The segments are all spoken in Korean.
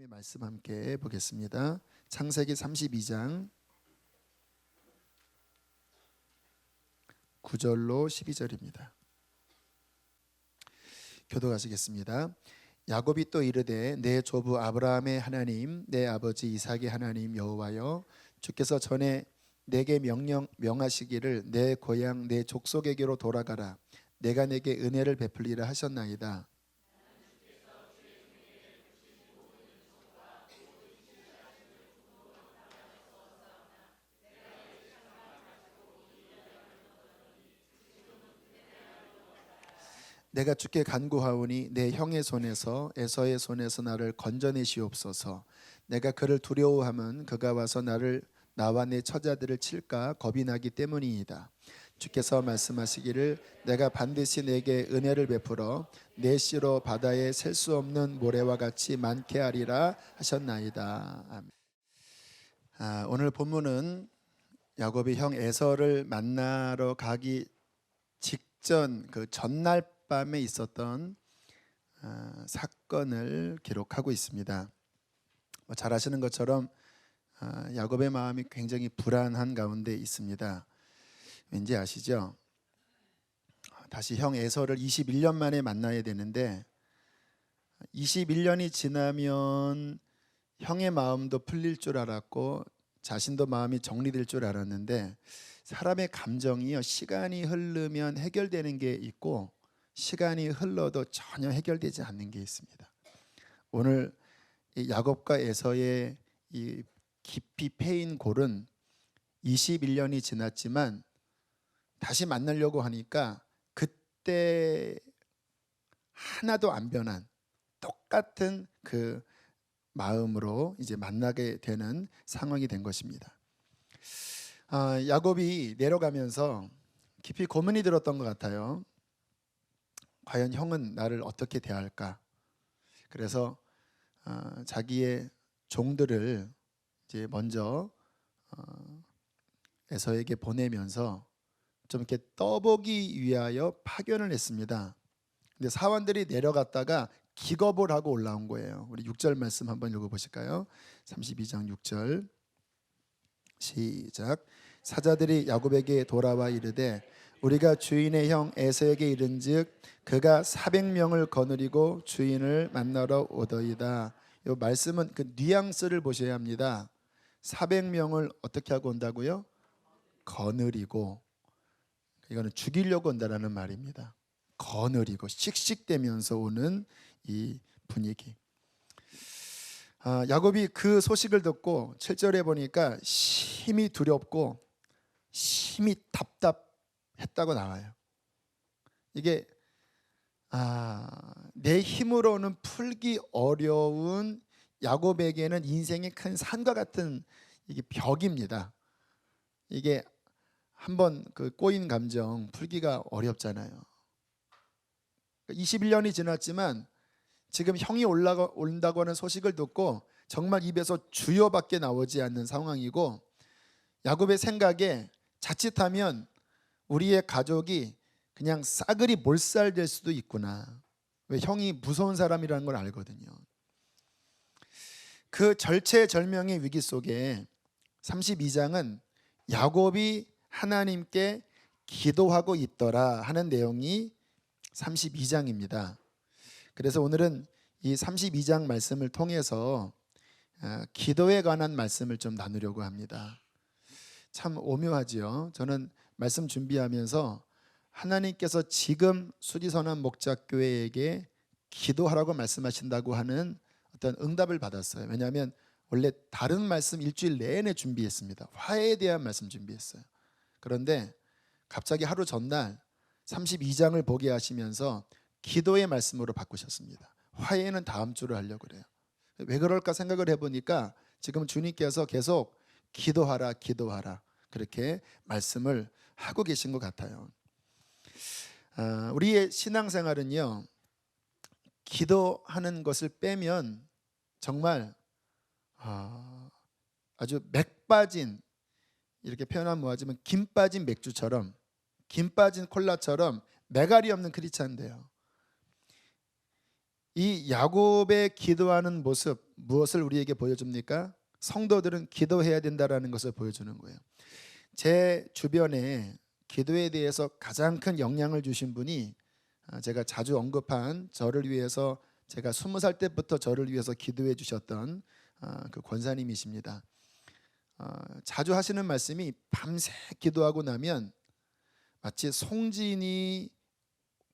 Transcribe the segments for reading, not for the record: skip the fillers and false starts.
하나님의 말씀 함께 보겠습니다. 창세기 32장 9절로 12절입니다. 교독하시겠습니다. 야곱이 또 이르되 내 조부 아브라함의 하나님 내 아버지 이삭의 하나님 여호와여 주께서 전에 내게 명하시기를 내 고향 내 족속에게로 돌아가라 내가 내게 은혜를 베풀리라 하셨나이다. 내가 주께 간구하오니 내 형의 손에서 에서의 손에서 나를 건져내시옵소서. 내가 그를 두려워하면 그가 와서 나와 내 처자들을 칠까 겁이 나기 때문이이다. 주께서 말씀하시기를 내가 반드시 내게 은혜를 베풀어 내 씨로 바다에 셀 수 없는 모래와 같이 많게 하리라 하셨나이다. 아멘. 오늘 본문은 야곱이 형 에서를 만나러 가기 직전 그 전날 밤에 있었던 사건을 기록하고 있습니다. 잘 아시는 것처럼 야곱의 마음이 굉장히 불안한 가운데 있습니다. 왠지 아시죠? 다시 형 에서를 21년 만에 만나야 되는데 21년이 지나면 형의 마음도 풀릴 줄 알았고 자신도 마음이 정리될 줄 알았는데 사람의 감정이요 시간이 흐르면 해결되는 게 있고 시간이 흘러도 전혀 해결되지 않는 게 있습니다. 오늘 이 야곱과 에서의 이 깊이 패인 골은 21년이 지났지만 다시 만나려고 하니까 그때 하나도 안 변한 똑같은 그 마음으로 이제 만나게 되는 상황이 된 것입니다. 야곱이 내려가면서 깊이 고민이 들었던 것 같아요. 과연 형은 나를 어떻게 대할까? 그래서 자기의 종들을 이제 먼저 에서에게 보내면서 좀 이렇게 떠보기 위하여 파견을 했습니다. 근데 사원들이 내려갔다가 기겁을 하고 올라온 거예요. 우리 6절 말씀 한번 읽어보실까요? 32장 6절 시작. 사자들이 야곱에게 돌아와 이르되 우리가 주인의 형 에서에게 이른즉 그가 400명을 거느리고 주인을 만나러 오더이다. 이 말씀은 그 뉘앙스를 보셔야 합니다. 400명을 어떻게 하고 온다고요? 거느리고. 이거는 죽이려고 온다라는 말입니다. 거느리고 씩씩대면서 오는 이 분위기. 야곱이 그 소식을 듣고 7절에 보니까 심히 두렵고 심히 답답했다고 나와요. 이게 내 힘으로는 풀기 어려운 야곱에게는 인생의 큰 산과 같은 이게 벽입니다. 이게 한번 그 꼬인 감정 풀기가 어렵잖아요. 21년이 지났지만 지금 형이 온다고 하는 소식을 듣고 정말 입에서 주여밖에 나오지 않는 상황이고 야곱의 생각에 자칫하면 우리의 가족이 그냥 싸그리 몰살될 수도 있구나. 왜 형이 무서운 사람이라는 걸 알거든요. 그 절체절명의 위기 속에 32장은 야곱이 하나님께 기도하고 있더라 하는 내용이 32장입니다. 그래서 오늘은 이 32장 말씀을 통해서 기도에 관한 말씀을 좀 나누려고 합니다. 참 오묘하지요. 저는 말씀 준비하면서 하나님께서 지금 수지선한 목자교회에게 기도하라고 말씀하신다고 하는 어떤 응답을 받았어요. 왜냐하면 원래 다른 말씀 일주일 내내 준비했습니다. 화해에 대한 말씀 준비했어요. 그런데 갑자기 하루 전날 32장을 보게 하시면서 기도의 말씀으로 바꾸셨습니다. 화해는 다음 주로 하려고 그래요. 왜 그럴까 생각을 해보니까 지금 주님께서 계속 기도하라 기도하라 그렇게 말씀을 하고 계신 것 같아요. 우리의 신앙생활은요 기도하는 것을 빼면 정말 아주 맥 빠진 이렇게 표현하면 뭐하지만 김 빠진 맥주처럼 김 빠진 콜라처럼 매갈이 없는 크리스찬인데요. 이 야곱의 기도하는 모습 무엇을 우리에게 보여줍니까? 성도들은 기도해야 된다라는 것을 보여주는 거예요. 제 주변에 기도에 대해서 가장 큰 영향을 주신 분이 제가 자주 언급한 저를 위해서 제가 20살 때부터 저를 위해서 기도해 주셨던 그 권사님이십니다. 자주 하시는 말씀이 밤새 기도하고 나면 마치 송진이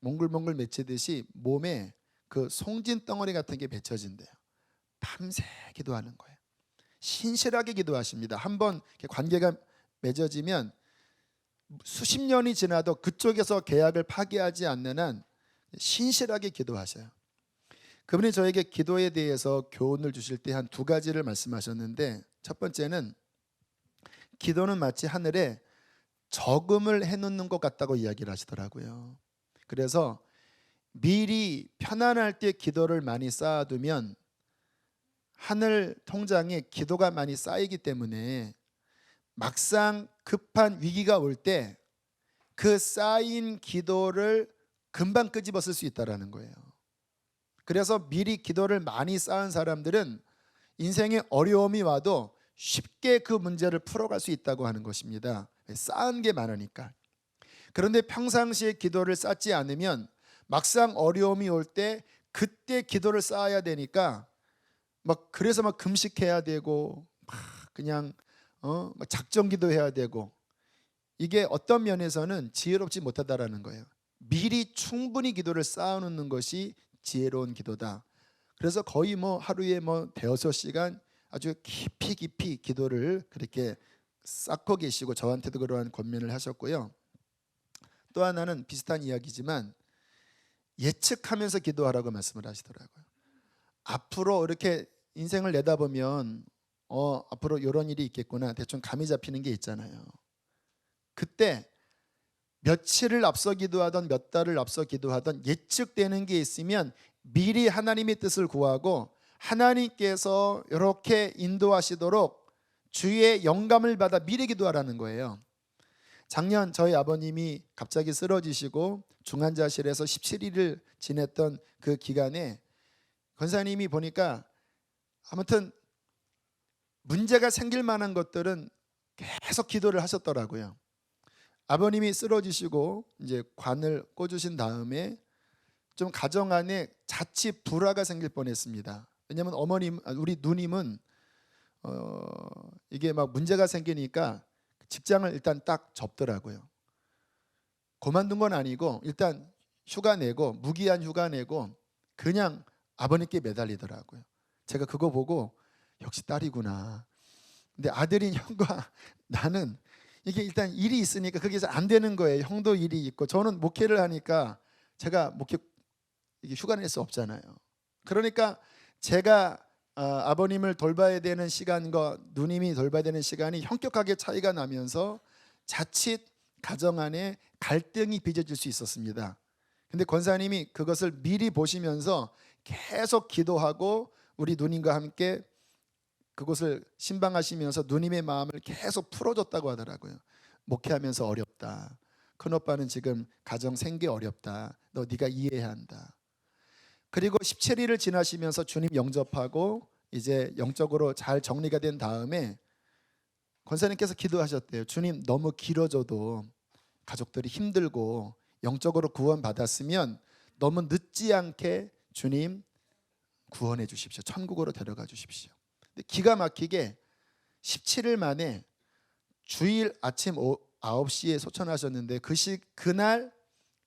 몽글몽글 맺히듯이 몸에 그 송진 덩어리 같은 게 맺혀진대요. 밤새 기도하는 거예요. 신실하게 기도하십니다. 한번 관계가 맺어지면 수십 년이 지나도 그쪽에서 계약을 파기하지 않는 한 신실하게 기도하셔요. 그분이 저에게 기도에 대해서 교훈을 주실 때 한 두 가지를 말씀하셨는데, 첫 번째는 기도는 마치 하늘에 저금을 해놓는 것 같다고 이야기를 하시더라고요. 그래서 미리 편안할 때 기도를 많이 쌓아두면 하늘 통장에 기도가 많이 쌓이기 때문에 막상 급한 위기가 올 때 그 쌓인 기도를 금방 끄집어 쓸 수 있다는 거예요. 그래서 미리 기도를 많이 쌓은 사람들은 인생에 어려움이 와도 쉽게 그 문제를 풀어갈 수 있다고 하는 것입니다. 쌓은 게 많으니까. 그런데 평상시에 기도를 쌓지 않으면 막상 어려움이 올 때 그때 기도를 쌓아야 되니까 그래서 금식해야 되고 그냥 작정 기도해야 되고, 이게 어떤 면에서는 지혜롭지 못하다라는 거예요. 미리 충분히 기도를 쌓아놓는 것이 지혜로운 기도다. 그래서 거의 하루에 대여섯 시간 아주 깊이 기도를 그렇게 쌓고 계시고, 저한테도 그러한 권면을 하셨고요. 또 하나는 비슷한 이야기지만 예측하면서 기도하라고 말씀을 하시더라고요. 앞으로 이렇게 인생을 내다보면 앞으로 이런 일이 있겠구나, 대충 감이 잡히는 게 있잖아요. 그때 며칠을 앞서 기도하던 몇 달을 앞서 기도하던 예측되는 게 있으면 미리 하나님의 뜻을 구하고 하나님께서 이렇게 인도하시도록 주의 영감을 받아 미리 기도하라는 거예요. 작년 저희 아버님이 갑자기 쓰러지시고 중환자실에서 17일을 지냈던 그 기간에 권사님이 보니까 아무튼 문제가 생길 만한 것들은 계속 기도를 하셨더라고요. 아버님이 쓰러지시고 이제 관을 꽂으신 다음에 좀 가정 안에 자칫 불화가 생길 뻔했습니다. 왜냐하면 우리 누님은 이게 문제가 생기니까 직장을 일단 딱 접더라고요. 그만둔 건 아니고 일단 휴가 내고, 무기한 휴가 내고 그냥 아버님께 매달리더라고요. 제가 그거 보고 역시 딸이구나. 근데 아들인 형과 나는 이게 일단 일이 있으니까 그게 안 되는 거예요. 형도 일이 있고 저는 목회를 하니까 제가 이게 휴가 낼 수 없잖아요. 그러니까 제가 아버님을 돌봐야 되는 시간과 누님이 돌봐야 되는 시간이 현격하게 차이가 나면서 자칫 가정 안에 갈등이 빚어질 수 있었습니다. 근데 권사님이 그것을 미리 보시면서 계속 기도하고 우리 누님과 함께 그것을 신방하시면서 누님의 마음을 계속 풀어줬다고 하더라고요. 목회하면서 어렵다. 큰오빠는 지금 가정 생계 어렵다. 네가 이해해야 한다. 그리고 17일을 지나시면서 주님 영접하고 이제 영적으로 잘 정리가 된 다음에 권사님께서 기도하셨대요. 주님, 너무 길어져도 가족들이 힘들고 영적으로 구원받았으면 너무 늦지 않게 주님 구원해 주십시오. 천국으로 데려가 주십시오. 근데 기가 막히게 17일 만에 주일 아침 9시에 소천하셨는데 그날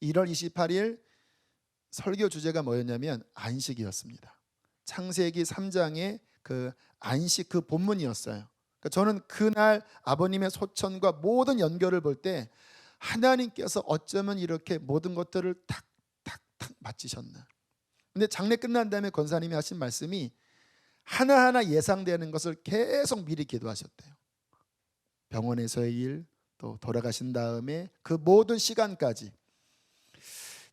1월 28일 설교 주제가 뭐였냐면 안식이었습니다. 창세기 3장의 그 안식, 그 본문이었어요. 그러니까 저는 그날 아버님의 소천과 모든 연결을 볼 때 하나님께서 어쩌면 이렇게 모든 것들을 탁탁탁 마치셨나. 근데 장례 끝난 다음에 권사님이 하신 말씀이 하나하나 예상되는 것을 계속 미리 기도하셨대요. 병원에서의 일, 또 돌아가신 다음에 그 모든 시간까지.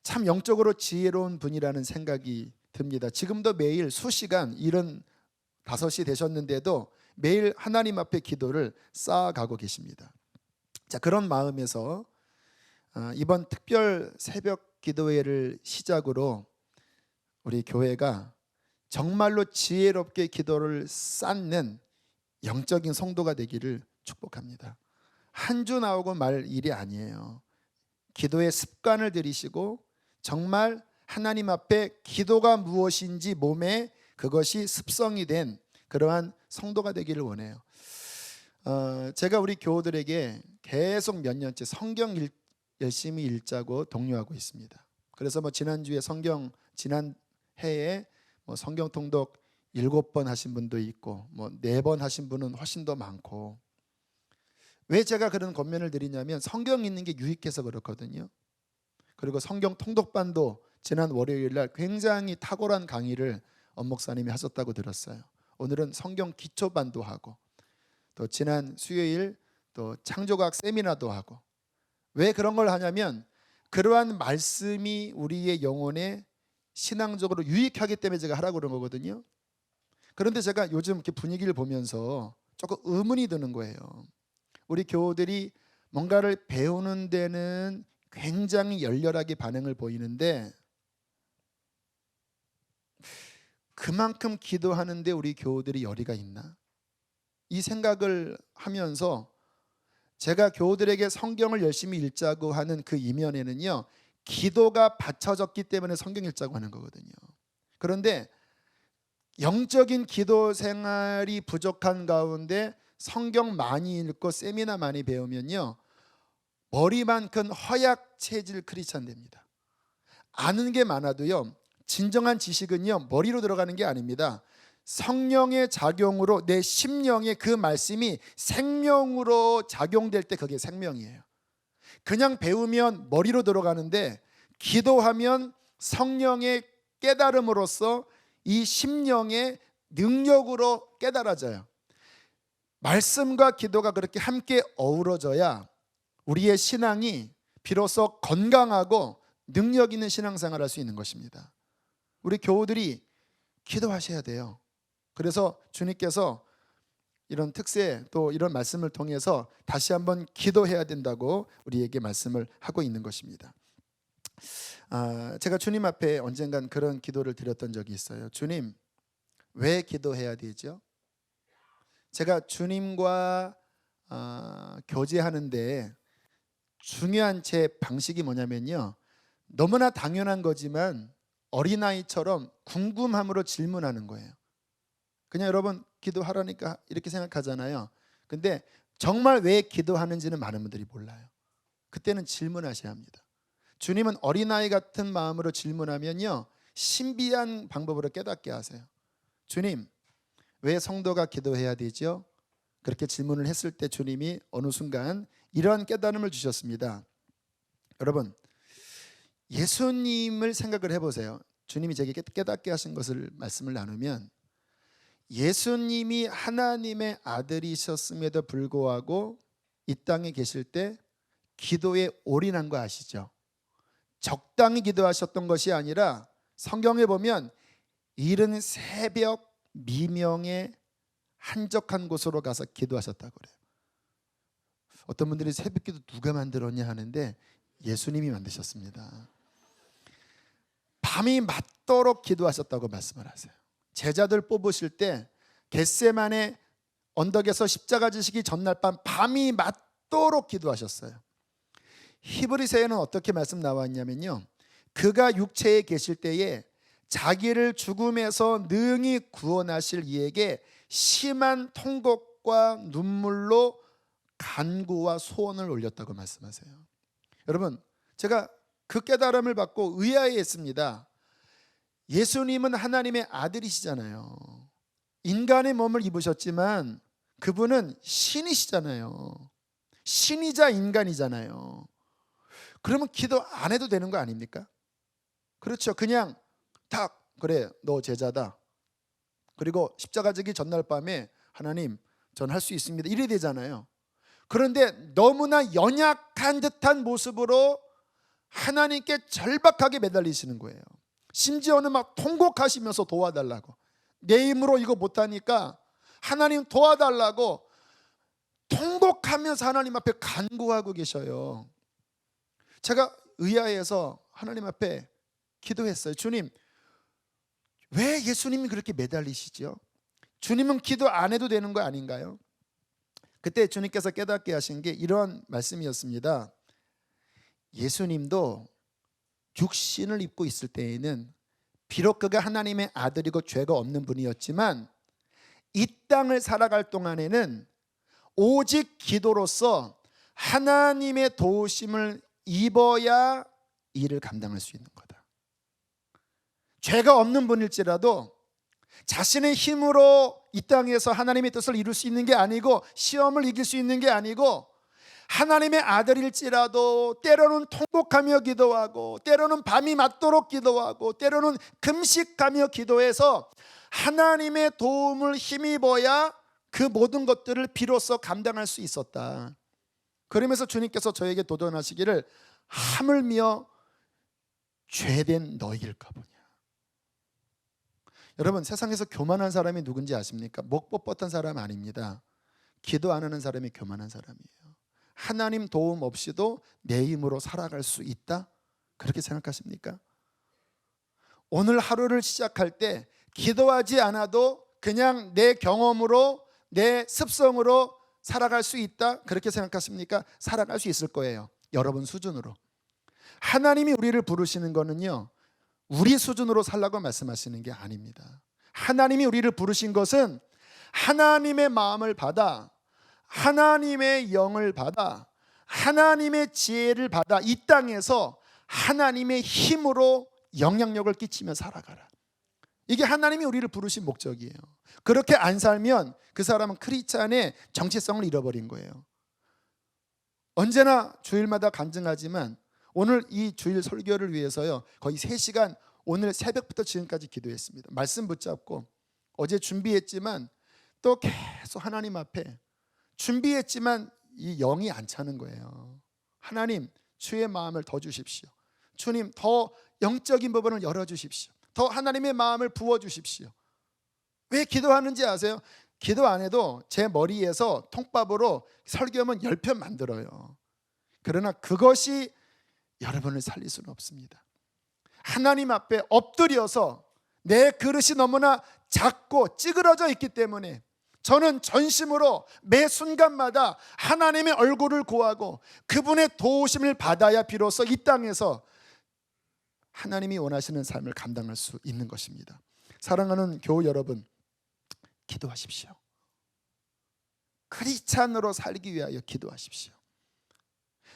참 영적으로 지혜로운 분이라는 생각이 듭니다. 지금도 매일 수시간, 75이 되셨는데도 매일 하나님 앞에 기도를 쌓아가고 계십니다. 자, 그런 마음에서 이번 특별 새벽 기도회를 시작으로 우리 교회가 정말로 지혜롭게 기도를 쌓는 영적인 성도가 되기를 축복합니다. 한 주 나오고 말 일이 아니에요. 기도의 습관을 들이시고 정말 하나님 앞에 기도가 무엇인지 몸에 그것이 습성이 된 그러한 성도가 되기를 원해요. 제가 우리 교우들에게 계속 몇 년째 성경 열심히 읽자고 독려하고 있습니다. 그래서 지난주에 지난 해에 성경 통독 7번 하신 분도 있고 4번 하신 분은 훨씬 더 많고, 왜 제가 그런 권면을 드리냐면 성경 읽는 게 유익해서 그렇거든요. 그리고 성경 통독반도 지난 월요일 날 굉장히 탁월한 강의를 엄 목사님이 하셨다고 들었어요. 오늘은 성경 기초반도 하고, 또 지난 수요일 또 창조과학 세미나도 하고. 왜 그런 걸 하냐면 그러한 말씀이 우리의 영혼에 신앙적으로 유익하기 때문에 제가 하라고 그런 거거든요. 그런데 제가 요즘 이렇게 분위기를 보면서 조금 의문이 드는 거예요. 우리 교우들이 뭔가를 배우는 데는 굉장히 열렬하게 반응을 보이는데 그만큼 기도하는데 우리 교우들이 열의가 있나? 이 생각을 하면서 제가 교우들에게 성경을 열심히 읽자고 하는 그 이면에는요, 기도가 받쳐졌기 때문에 성경 읽자고 하는 거거든요. 그런데 영적인 기도 생활이 부족한 가운데 성경 많이 읽고 세미나 많이 배우면요, 머리만 큰 허약 체질 크리스찬 됩니다. 아는 게 많아도요, 진정한 지식은요 머리로 들어가는 게 아닙니다. 성령의 작용으로 내 심령에 그 말씀이 생명으로 작용될 때 그게 생명이에요. 그냥 배우면 머리로 들어가는데 기도하면 성령의 깨달음으로써 이 심령의 능력으로 깨달아져요. 말씀과 기도가 그렇게 함께 어우러져야 우리의 신앙이 비로소 건강하고 능력 있는 신앙생활을 할 수 있는 것입니다. 우리 교우들이 기도하셔야 돼요. 그래서 주님께서 이런 특세 또 이런 말씀을 통해서 다시 한번 기도해야 된다고 우리에게 말씀을 하고 있는 것입니다. 제가 주님 앞에 언젠간 그런 기도를 드렸던 적이 있어요. 주님, 왜 기도해야 되죠? 제가 주님과 교제하는데 중요한 제 방식이 뭐냐면요, 너무나 당연한 거지만 어린아이처럼 궁금함으로 질문하는 거예요. 그냥 여러분 기도하라니까 이렇게 생각하잖아요. 근데 정말 왜 기도하는지는 많은 분들이 몰라요. 그때는 질문하셔야 합니다. 주님은 어린아이 같은 마음으로 질문하면요, 신비한 방법으로 깨닫게 하세요. 주님, 왜 성도가 기도해야 되죠? 그렇게 질문을 했을 때 주님이 어느 순간 이러한 깨달음을 주셨습니다. 여러분, 예수님을 생각을 해보세요. 주님이 제게 깨닫게 하신 것을 말씀을 나누면, 예수님이 하나님의 아들이셨음에도 불구하고 이 땅에 계실 때 기도에 올인한 거 아시죠? 적당히 기도하셨던 것이 아니라 성경에 보면 이른 새벽 미명에 한적한 곳으로 가서 기도하셨다고 그래요. 어떤 분들이 새벽기도 누가 만들었냐 하는데 예수님이 만드셨습니다. 밤이 맞도록 기도하셨다고 말씀을 하세요. 제자들 뽑으실 때 겟세마네 언덕에서 십자가 지시기 전날 밤이 맞도록 기도하셨어요. 히브리서에는 어떻게 말씀 나왔냐면요, 그가 육체에 계실 때에 자기를 죽음에서 능히 구원하실 이에게 심한 통곡과 눈물로 간구와 소원을 올렸다고 말씀하세요. 여러분, 제가 그 깨달음을 받고 의아해했습니다. 예수님은 하나님의 아들이시잖아요. 인간의 몸을 입으셨지만 그분은 신이시잖아요. 신이자 인간이잖아요. 그러면 기도 안 해도 되는 거 아닙니까? 그렇죠. 그냥 딱 그래, 너 제자다. 그리고 십자가 지기 전날 밤에 하나님, 전 할 수 있습니다. 이래 되잖아요. 그런데 너무나 연약한 듯한 모습으로 하나님께 절박하게 매달리시는 거예요. 심지어는 막 통곡하시면서 도와달라고, 내 힘으로 이거 못하니까 하나님 도와달라고 통곡하면서 하나님 앞에 간구하고 계셔요. 제가 의아해서 하나님 앞에 기도했어요. 주님, 왜 예수님이 그렇게 매달리시죠? 주님은 기도 안 해도 되는 거 아닌가요? 그때 주님께서 깨닫게 하신 게 이런 말씀이었습니다. 예수님도 육신을 입고 있을 때에는 비록 그가 하나님의 아들이고 죄가 없는 분이었지만 이 땅을 살아갈 동안에는 오직 기도로서 하나님의 도우심을 입어야 일을 감당할 수 있는 거다. 죄가 없는 분일지라도 자신의 힘으로 이 땅에서 하나님의 뜻을 이룰 수 있는 게 아니고 시험을 이길 수 있는 게 아니고 하나님의 아들일지라도 때로는 통곡하며 기도하고 때로는 밤이 맞도록 기도하고 때로는 금식하며 기도해서 하나님의 도움을 힘입어야 그 모든 것들을 비로소 감당할 수 있었다. 그러면서 주님께서 저에게 도전하시기를 하물며 죄된 너희일까 보냐. 여러분, 세상에서 교만한 사람이 누군지 아십니까? 목 뻣뻣한 사람 아닙니다. 기도 안 하는 사람이 교만한 사람이에요. 하나님 도움 없이도 내 힘으로 살아갈 수 있다? 그렇게 생각하십니까? 오늘 하루를 시작할 때 기도하지 않아도 그냥 내 경험으로 내 습성으로 살아갈 수 있다? 그렇게 생각하십니까? 살아갈 수 있을 거예요. 여러분 수준으로. 하나님이 우리를 부르시는 거는요, 우리 수준으로 살라고 말씀하시는 게 아닙니다. 하나님이 우리를 부르신 것은 하나님의 마음을 받아, 하나님의 영을 받아, 하나님의 지혜를 받아 이 땅에서 하나님의 힘으로 영향력을 끼치며 살아가라. 이게 하나님이 우리를 부르신 목적이에요. 그렇게 안 살면 그 사람은 크리스찬의 정체성을 잃어버린 거예요. 언제나 주일마다 간증하지만 오늘 이 주일 설교를 위해서요, 거의 3시간 오늘 새벽부터 지금까지 기도했습니다. 말씀 붙잡고 어제 준비했지만 또 계속 하나님 앞에 준비했지만 이 영이 안 차는 거예요. 하나님, 주의 마음을 더 주십시오. 주님, 더 영적인 부분을 열어주십시오. 더 하나님의 마음을 부어주십시오. 왜 기도하는지 아세요? 기도 안 해도 제 머리에서 통밥으로 설교문 10편 만들어요. 그러나 그것이 여러분을 살릴 수는 없습니다. 하나님 앞에 엎드려서 내 그릇이 너무나 작고 찌그러져 있기 때문에 저는 전심으로 매 순간마다 하나님의 얼굴을 구하고 그분의 도우심을 받아야 비로소 이 땅에서 하나님이 원하시는 삶을 감당할 수 있는 것입니다. 사랑하는 교우 여러분, 기도하십시오. 크리스찬으로 살기 위하여 기도하십시오.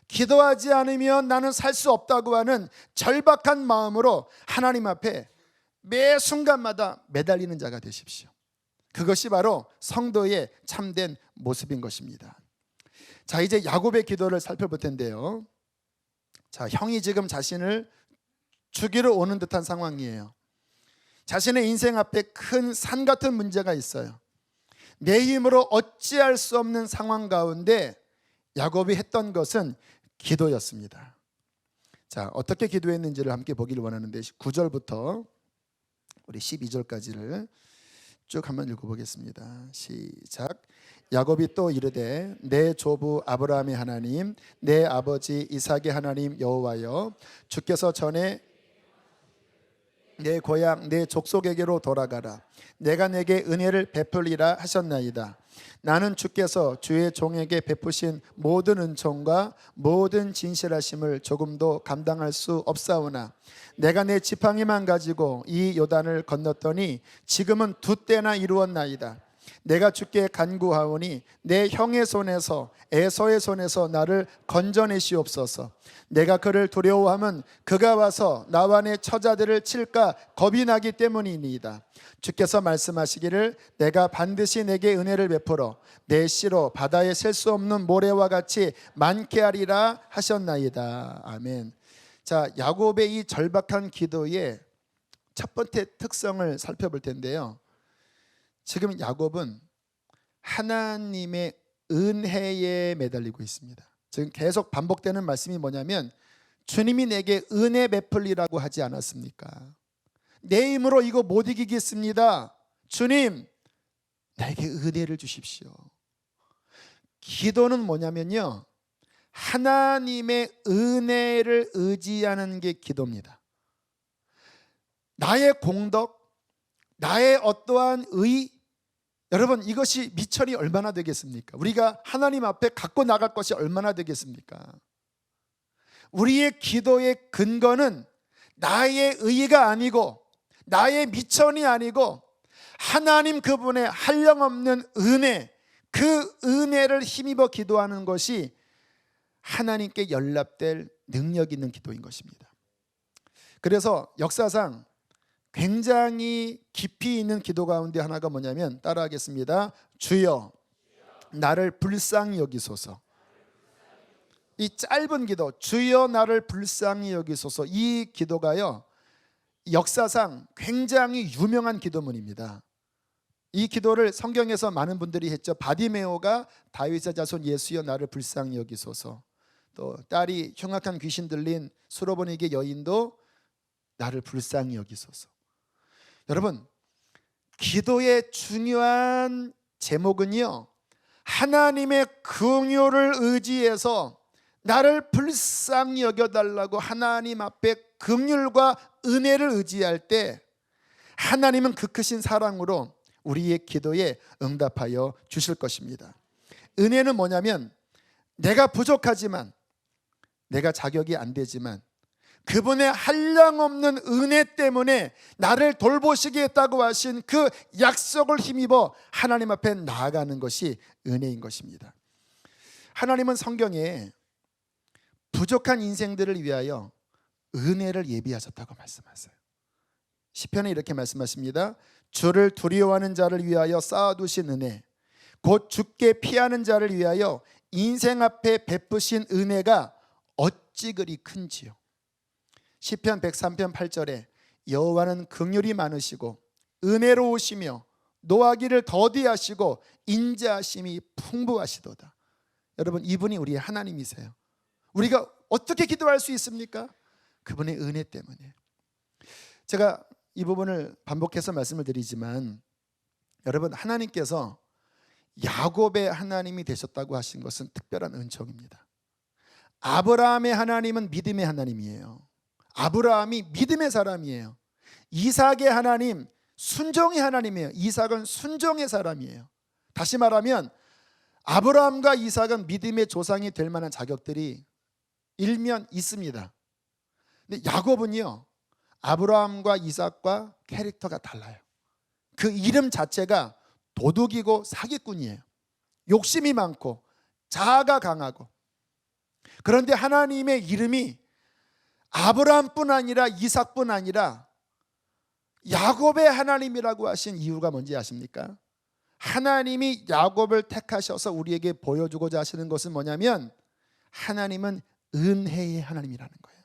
기도하지 않으면 나는 살 수 없다고 하는 절박한 마음으로 하나님 앞에 매 순간마다 매달리는 자가 되십시오. 그것이 바로 성도의 참된 모습인 것입니다. 자, 이제 야곱의 기도를 살펴볼 텐데요. 자, 형이 지금 자신을 죽이러 오는 듯한 상황이에요. 자신의 인생 앞에 큰 산 같은 문제가 있어요. 내 힘으로 어찌할 수 없는 상황 가운데 야곱이 했던 것은 기도였습니다. 자, 어떻게 기도했는지를 함께 보기를 원하는데 9절부터 우리 12절까지를 쭉 한번 읽어보겠습니다. 시작. 야곱이 또 이르되 내 조부 아브라함의 하나님, 내 아버지 이삭의 하나님 여호와여, 주께서 전에 내 고향 내 족속에게로 돌아가라. 내가 내게 은혜를 베풀리라 하셨나이다. 나는 주께서 주의 종에게 베푸신 모든 은총과 모든 진실하심을 조금도 감당할 수 없사오나 내가 내 지팡이만 가지고 이 요단을 건넜더니 지금은 2때나 이루었나이다. 내가 주께 간구하오니 내 형의 손에서 에서의 손에서 나를 건져내시옵소서. 내가 그를 두려워함은 그가 와서 나와 내 처자들을 칠까 겁이 나기 때문이니이다. 주께서 말씀하시기를 내가 반드시 내게 은혜를 베풀어 내 씨로 바다에 셀 수 없는 모래와 같이 많게 하리라 하셨나이다. 아멘. 자, 야곱의 이 절박한 기도의 첫 번째 특성을 살펴볼 텐데요. 지금 야곱은 하나님의 은혜에 매달리고 있습니다. 지금 계속 반복되는 말씀이 뭐냐면 주님이 내게 은혜 베풀리라고 하지 않았습니까? 내 힘으로 이거 못 이기겠습니다. 주님, 나에게 은혜를 주십시오. 기도는 뭐냐면요, 하나님의 은혜를 의지하는 게 기도입니다. 나의 공덕, 나의 어떠한 여러분, 이것이 미천이 얼마나 되겠습니까? 우리가 하나님 앞에 갖고 나갈 것이 얼마나 되겠습니까? 우리의 기도의 근거는 나의 의가 아니고 나의 미천이 아니고 하나님 그분의 한량없는 은혜, 그 은혜를 힘입어 기도하는 것이 하나님께 연락될 능력 있는 기도인 것입니다. 그래서 역사상 굉장히 깊이 있는 기도 가운데 하나가 뭐냐면, 따라하겠습니다. 주여 나를 불쌍히 여기소서. 이 짧은 기도, 주여 나를 불쌍히 여기소서, 이 기도가요 역사상 굉장히 유명한 기도문입니다. 이 기도를 성경에서 많은 분들이 했죠. 바디메오가 다윗의 자손 예수여 나를 불쌍히 여기소서, 또 딸이 흉악한 귀신 들린 수로보니게 여인도 나를 불쌍히 여기소서. 여러분, 기도의 중요한 제목은요, 하나님의 긍휼을 의지해서 나를 불쌍히 여겨달라고 하나님 앞에 긍휼과 은혜를 의지할 때 하나님은 그 크신 사랑으로 우리의 기도에 응답하여 주실 것입니다. 은혜는 뭐냐면, 내가 부족하지만, 내가 자격이 안 되지만 그분의 한량없는 은혜 때문에 나를 돌보시겠다고 하신 그 약속을 힘입어 하나님 앞에 나아가는 것이 은혜인 것입니다. 하나님은 성경에 부족한 인생들을 위하여 은혜를 예비하셨다고 말씀하세요. 시편에 이렇게 말씀하십니다. 주를 두려워하는 자를 위하여 쌓아두신 은혜, 곧 주께 피하는 자를 위하여 인생 앞에 베푸신 은혜가 어찌 그리 큰지요. 시편 103편 8절에 여호와는 긍휼이 많으시고 은혜로우시며 노하기를 더디하시고 인자하심이 풍부하시도다. 여러분, 이분이 우리의 하나님이세요. 우리가 어떻게 기도할 수 있습니까? 그분의 은혜 때문에. 제가 이 부분을 반복해서 말씀을 드리지만, 여러분, 하나님께서 야곱의 하나님이 되셨다고 하신 것은 특별한 은총입니다. 아브라함의 하나님은 믿음의 하나님이에요. 아브라함이 믿음의 사람이에요. 이삭의 하나님 순종의 하나님이에요. 이삭은 순종의 사람이에요. 다시 말하면 아브라함과 이삭은 믿음의 조상이 될 만한 자격들이 일면 있습니다. 근데 야곱은요, 아브라함과 이삭과 캐릭터가 달라요. 그 이름 자체가 도둑이고 사기꾼이에요. 욕심이 많고 자아가 강하고. 그런데 하나님의 이름이 아브라함뿐 아니라 이삭뿐 아니라 야곱의 하나님이라고 하신 이유가 뭔지 아십니까? 하나님이 야곱을 택하셔서 우리에게 보여주고자 하시는 것은 뭐냐면, 하나님은 은혜의 하나님이라는 거예요.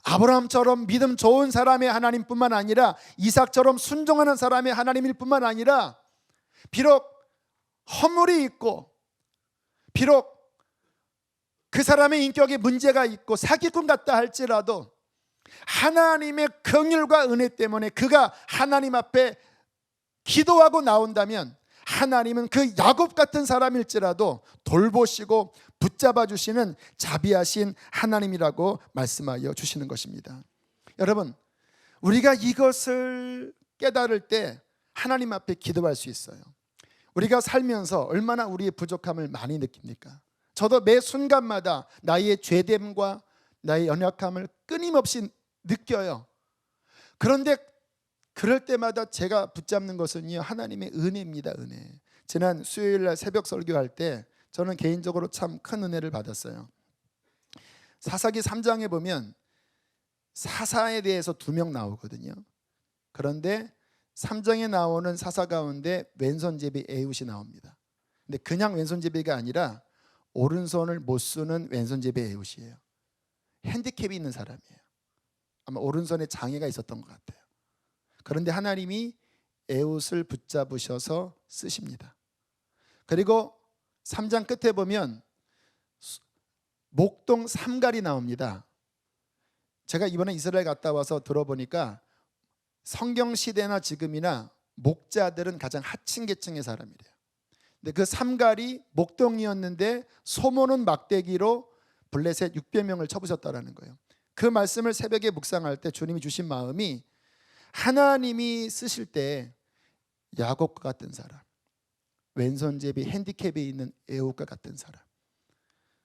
아브라함처럼 믿음 좋은 사람의 하나님뿐만 아니라 이삭처럼 순종하는 사람의 하나님일 뿐만 아니라, 비록 허물이 있고 비록 그 사람의 인격에 문제가 있고 사기꾼 같다 할지라도 하나님의 긍휼과 은혜 때문에 그가 하나님 앞에 기도하고 나온다면 하나님은 그 야곱 같은 사람일지라도 돌보시고 붙잡아 주시는 자비하신 하나님이라고 말씀하여 주시는 것입니다. 여러분, 우리가 이것을 깨달을 때 하나님 앞에 기도할 수 있어요. 우리가 살면서 얼마나 우리의 부족함을 많이 느낍니까? 저도 매 순간마다 나의 죄됨과 나의 연약함을 끊임없이 느껴요. 그런데 그럴 때마다 제가 붙잡는 것은요, 하나님의 은혜입니다. 은혜. 지난 수요일날 새벽 설교할 때 저는 개인적으로 참 큰 은혜를 받았어요. 사사기 3장에 보면 사사에 대해서 2명 나오거든요. 그런데 3장에 나오는 사사 가운데 왼손잡이 에훗이 나옵니다. 근데 그냥 왼손잡이가 아니라 오른손을 못 쓰는 왼손잡이 에훗이에요. 핸디캡이 있는 사람이에요. 아마 오른손에 장애가 있었던 것 같아요. 그런데 하나님이 에훗을 붙잡으셔서 쓰십니다. 그리고 3장 끝에 보면 목동 삼갈이 나옵니다. 제가 이번에 이스라엘 갔다 와서 들어보니까 성경 시대나 지금이나 목자들은 가장 하층 계층의 사람이래요. 근데 그 삼갈이 목동이었는데 소모는 막대기로 블레셋 600명을 쳐부셨다라는 거예요. 그 말씀을 새벽에 묵상할 때 주님이 주신 마음이, 하나님이 쓰실 때 야곱과 같은 사람, 왼손잡이 핸디캡에 있는 에웃과 같은 사람,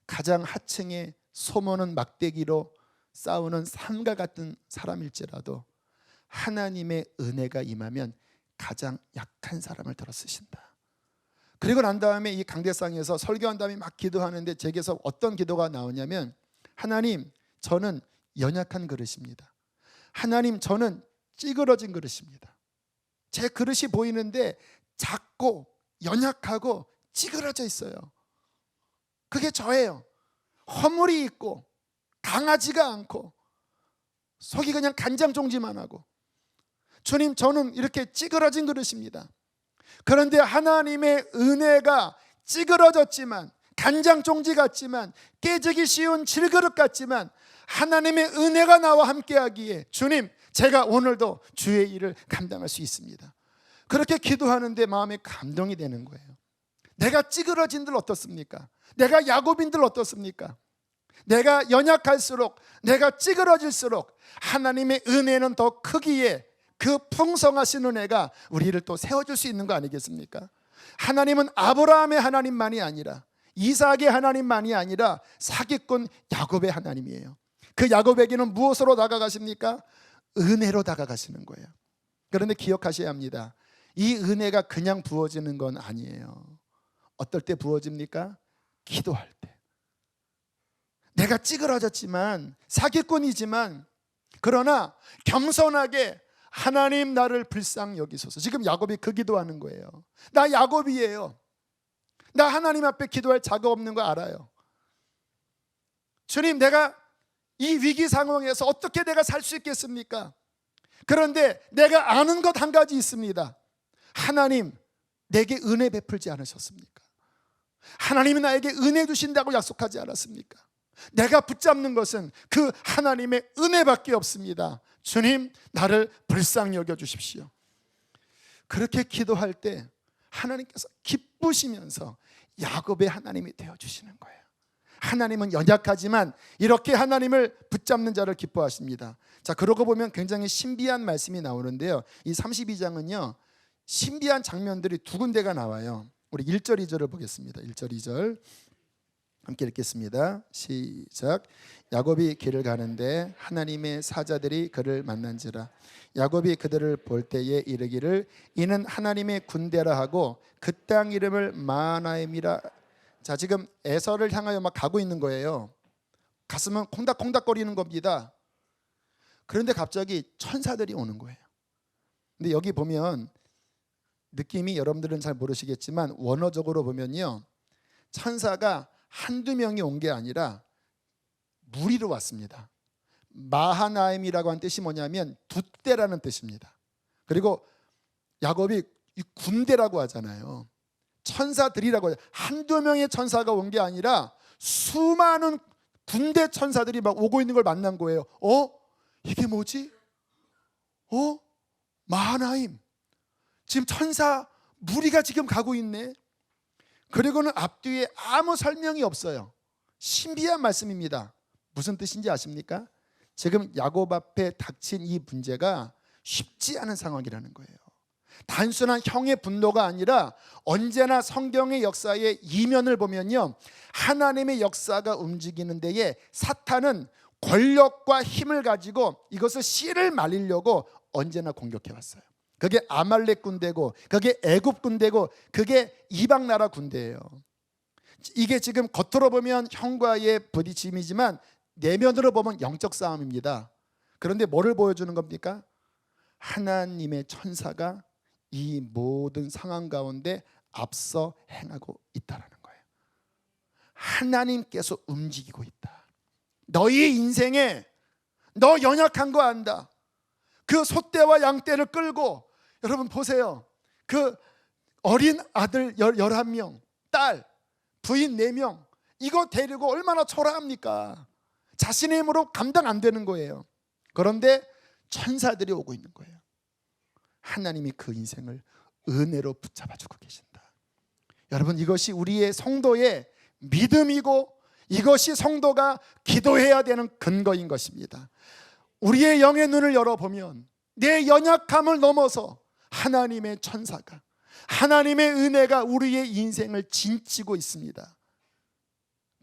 가장 하층에 소모는 막대기로 싸우는 삼가 같은 사람일지라도 하나님의 은혜가 임하면 가장 약한 사람을 들어 쓰신다. 그리고 난 다음에 이 강대상에서 설교한 다음에 막 기도하는데 제게서 어떤 기도가 나오냐면, 하나님, 저는 연약한 그릇입니다. 하나님, 저는 찌그러진 그릇입니다. 제 그릇이 보이는데 작고 연약하고 찌그러져 있어요. 그게 저예요. 허물이 있고 강하지가 않고 속이 그냥 간장 종지만 하고, 주님, 저는 이렇게 찌그러진 그릇입니다. 그런데 하나님의 은혜가 찌그러졌지만, 간장 종지 같지만, 깨지기 쉬운 질그릇 같지만 하나님의 은혜가 나와 함께하기에 주님, 제가 오늘도 주의 일을 감당할 수 있습니다. 그렇게 기도하는데 마음에 감동이 되는 거예요. 내가 찌그러진들 어떻습니까? 내가 야곱인들 어떻습니까? 내가 연약할수록, 내가 찌그러질수록 하나님의 은혜는 더 크기에 그 풍성하신 은혜가 우리를 또 세워줄 수 있는 거 아니겠습니까? 하나님은 아브라함의 하나님만이 아니라, 이삭의 하나님만이 아니라 사기꾼 야곱의 하나님이에요. 그 야곱에게는 무엇으로 다가가십니까? 은혜로 다가가시는 거예요. 그런데 기억하셔야 합니다. 이 은혜가 그냥 부어지는 건 아니에요. 어떨 때 부어집니까? 기도할 때. 내가 찌그러졌지만, 사기꾼이지만, 그러나 겸손하게 하나님, 나를 불쌍히 여기소서. 지금 야곱이 그 기도하는 거예요. 나 야곱이에요. 나 하나님 앞에 기도할 자가 없는 거 알아요. 주님, 내가 이 위기 상황에서 어떻게 내가 살 수 있겠습니까? 그런데 내가 아는 것 한 가지 있습니다. 하나님, 내게 은혜 베풀지 않으셨습니까? 하나님이 나에게 은혜 주신다고 약속하지 않았습니까? 내가 붙잡는 것은 그 하나님의 은혜밖에 없습니다. 주님, 나를 불쌍히 여겨주십시오. 그렇게 기도할 때 하나님께서 기쁘시면서 야곱의 하나님이 되어주시는 거예요. 하나님은 연약하지만 이렇게 하나님을 붙잡는 자를 기뻐하십니다. 자, 그러고 보면 굉장히 신비한 말씀이 나오는데요, 이 32장은요 신비한 장면들이 두 군데가 나와요. 우리 1절 2절을 보겠습니다. 1절 2절 함께 읽겠습니다. 시작. 야곱이 길을 가는데 하나님의 사자들이 그를 만난지라. 야곱이 그들을 볼 때에 이르기를, 이는 하나님의 군대라 하고 그 땅 이름을 마하나임이라. 자, 지금 에서를 향하여 막 가고 있는 거예요. 가슴은 콩닥콩닥거리는 겁니다. 그런데 갑자기 천사들이 오는 거예요. 근데 여기 보면 느낌이, 여러분들은 잘 모르시겠지만 원어적으로 보면요, 천사가 한두 명이 온 게 아니라 무리로 왔습니다. 마하나임이라고 한 뜻이 뭐냐면 둣대라는 뜻입니다. 그리고 야곱이 군대라고 하잖아요. 천사들이라고 하죠. 한두 명의 천사가 온 게 아니라 수많은 군대 천사들이 막 오고 있는 걸 만난 거예요. 이게 뭐지? 마하나임, 지금 천사 무리가 지금 가고 있네. 그리고는 앞뒤에 아무 설명이 없어요. 신비한 말씀입니다. 무슨 뜻인지 아십니까? 지금 야곱 앞에 닥친 이 문제가 쉽지 않은 상황이라는 거예요. 단순한 형의 분노가 아니라 언제나 성경의 역사의 이면을 보면요, 하나님의 역사가 움직이는 데에 사탄은 권력과 힘을 가지고 이것을 씨를 말리려고 언제나 공격해 왔어요. 그게 아말렉 군대고, 그게 애굽 군대고, 그게 이방 나라 군대예요. 이게 지금 겉으로 보면 형과의 부딪힘이지만 내면으로 보면 영적 싸움입니다. 그런데 뭐를 보여주는 겁니까? 하나님의 천사가 이 모든 상황 가운데 앞서 행하고 있다라는 거예요. 하나님께서 움직이고 있다. 너희 인생에 너 연약한 거 안다. 그 소떼와 양떼를 끌고, 여러분 보세요. 그 어린 아들 11명, 딸, 부인 4명, 이거 데리고 얼마나 초라합니까? 자신의 힘으로 감당 안 되는 거예요. 그런데 천사들이 오고 있는 거예요. 하나님이 그 인생을 은혜로 붙잡아주고 계신다. 여러분, 이것이 우리의 성도의 믿음이고 이것이 성도가 기도해야 되는 근거인 것입니다. 우리의 영의 눈을 열어보면 내 연약함을 넘어서 하나님의 천사가, 하나님의 은혜가 우리의 인생을 진치고 있습니다.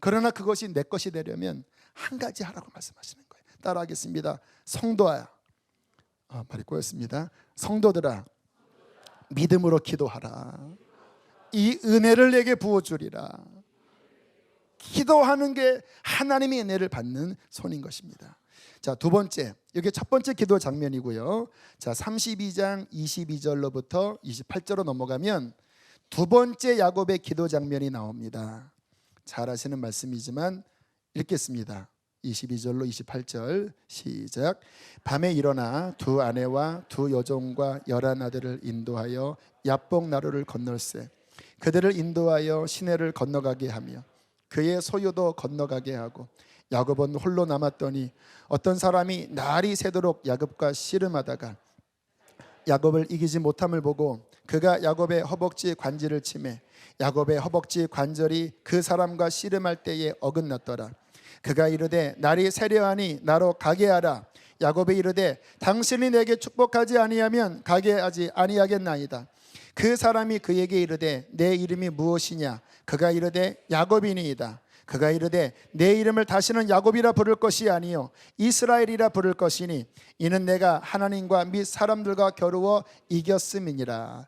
그러나 그것이 내 것이 되려면 한 가지 하라고 말씀하시는 거예요. 따라하겠습니다. 성도야, 말이 꼬였습니다. 성도들아, 믿음으로 기도하라. 이 은혜를 내게 부어주리라. 기도하는 게 하나님의 은혜를 받는 손인 것입니다. 자, 두 번째, 이게 첫 번째 기도 장면이고요. 자, 32장 22절로부터 28절로 넘어가면 두 번째 야곱의 기도 장면이 나옵니다. 잘 아시는 말씀이지만 읽겠습니다. 22절로 28절 시작. 밤에 일어나 두 아내와 두 여종과 11아들을 인도하여 야복 나루를 건널세. 그들을 인도하여 시내를 건너가게 하며 그의 소유도 건너가게 하고 야곱은 홀로 남았더니 어떤 사람이 날이 새도록 야곱과 씨름하다가 야곱을 이기지 못함을 보고 그가 야곱의 허벅지 관절을 치매 야곱의 허벅지 관절이 그 사람과 씨름할 때에 어긋났더라. 그가 이르되 날이 새려하니 나로 가게 하라. 야곱이 이르되 당신이 내게 축복하지 아니하면 가게 하지 아니하겠나이다. 그 사람이 그에게 이르되 내 이름이 무엇이냐? 그가 이르되 야곱이니이다. 그가 이르되 내 이름을 다시는 야곱이라 부를 것이 아니요 이스라엘이라 부를 것이니 이는 내가 하나님과 및 사람들과 겨루어 이겼음이니라.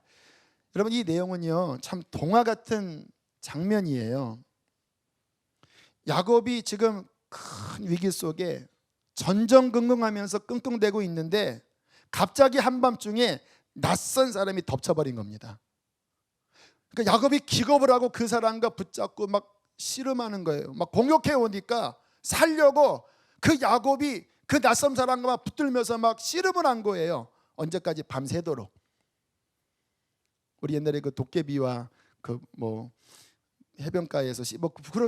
여러분, 이 내용은요 참 동화 같은 장면이에요. 야곱이 지금 큰 위기 속에 전전긍긍하면서 끙끙대고 있는데 갑자기 한밤중에 낯선 사람이 덮쳐버린 겁니다. 그러니까 야곱이 기겁을 하고 그 사람과 붙잡고 막 씨름하는 거예요. 막 공격해 오니까 살려고 그 야곱이 그 낯선 사람과 붙들면서 막 씨름을 한 거예요. 언제까지? 밤새도록. 우리 옛날에 그 도깨비와 그 뭐 해변가에서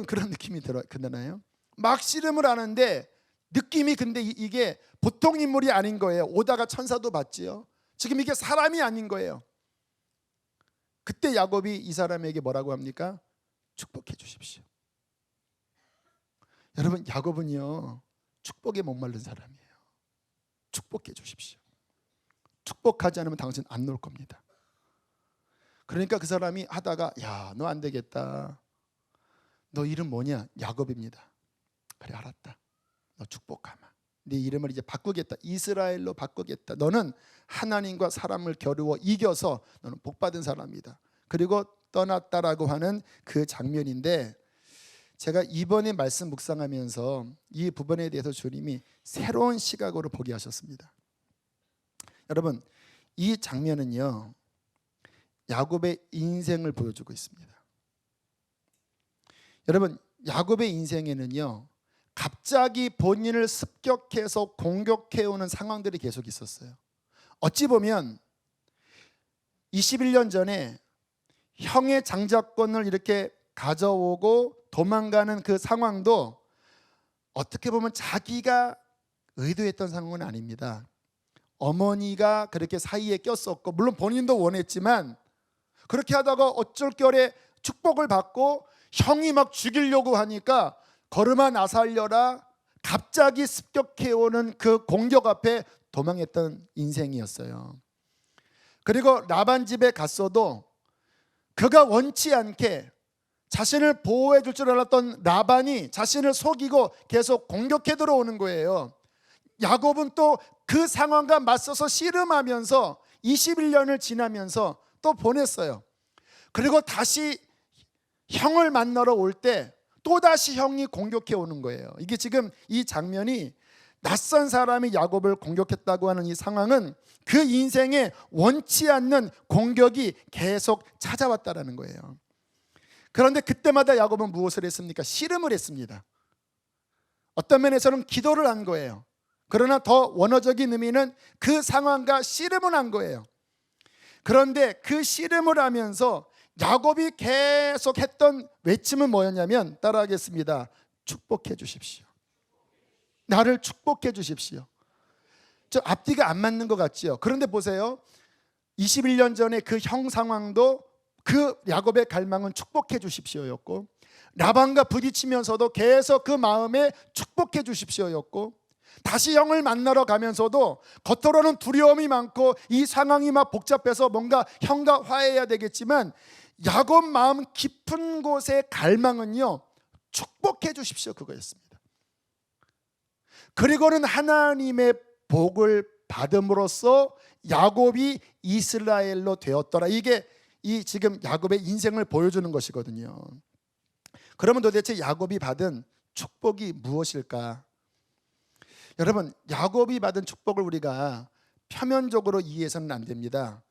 그런 느낌이 드나요? 막 씨름을 하는데 느낌이, 근데 이게 보통 인물이 아닌 거예요. 오다가 천사도 봤지요. 지금 이게 사람이 아닌 거예요. 그때 야곱이 이 사람에게 뭐라고 합니까? 축복해 주십시오. 여러분, 야곱은요 축복에 목마른 사람이에요. 축복해 주십시오. 축복하지 않으면 당신 안 놀 겁니다. 그러니까 그 사람이 하다가 야, 너 안 되겠다. 너 이름 뭐냐? 야곱입니다. 그래, 알았다. 너 축복하마. 네 이름을 이제 바꾸겠다. 이스라엘로 바꾸겠다. 너는 하나님과 사람을 겨루어 이겨서 너는 복받은 사람이다. 그리고 떠났다라고 하는 그 장면인데, 제가 이번에 말씀 묵상하면서 이 부분에 대해서 주님이 새로운 시각으로 보게 하셨습니다. 여러분, 이 장면은요 야곱의 인생을 보여주고 있습니다. 여러분, 야곱의 인생에는요 갑자기 본인을 습격해서 공격해오는 상황들이 계속 있었어요. 어찌 보면 21년 전에 형의 장자권을 이렇게 가져오고 도망가는 그 상황도 어떻게 보면 자기가 의도했던 상황은 아닙니다. 어머니가 그렇게 사이에 꼈었고, 물론 본인도 원했지만 그렇게 하다가 어쩔 겨에 축복을 받고 형이 막 죽이려고 하니까 걸음아 나살려라, 갑자기 습격해오는 그 공격 앞에 도망했던 인생이었어요. 그리고 라반 집에 갔어도 그가 원치 않게 자신을 보호해 줄 줄 알았던 라반이 자신을 속이고 계속 공격해 들어오는 거예요. 야곱은 또 그 상황과 맞서서 씨름하면서 21년을 지나면서 또 보냈어요. 그리고 다시 형을 만나러 올 때 또다시 형이 공격해 오는 거예요. 이게 지금 이 장면이 낯선 사람이 야곱을 공격했다고 하는 이 상황은 그 인생에 원치 않는 공격이 계속 찾아왔다라는 거예요. 그런데 그때마다 야곱은 무엇을 했습니까? 씨름을 했습니다. 어떤 면에서는 기도를 한 거예요. 그러나 더 원어적인 의미는 그 상황과 씨름을 한 거예요. 그런데 그 씨름을 하면서 야곱이 계속 했던 외침은 뭐였냐면, 따라하겠습니다. 축복해 주십시오. 나를 축복해 주십시오. 저 앞뒤가 안 맞는 것 같지요? 그런데 보세요. 21년 전에 그 형 상황도 그 야곱의 갈망은 축복해 주십시오였고, 라반과 부딪히면서도 계속 그 마음에 축복해 주십시오였고, 다시 형을 만나러 가면서도 겉으로는 두려움이 많고 이 상황이 막 복잡해서 뭔가 형과 화해해야 되겠지만 야곱 마음 깊은 곳의 갈망은요, 축복해 주십시오, 그거였습니다. 그리고는 하나님의 복을 받음으로써 야곱이 이스라엘로 되었더라. 이게 이 지금 야곱의 인생을 보여주는 것이거든요. 그러면 도대체 야곱이 받은 축복이 무엇일까? 여러분, 야곱이 받은 축복을 우리가 표면적으로 이해해서는 안 됩니다.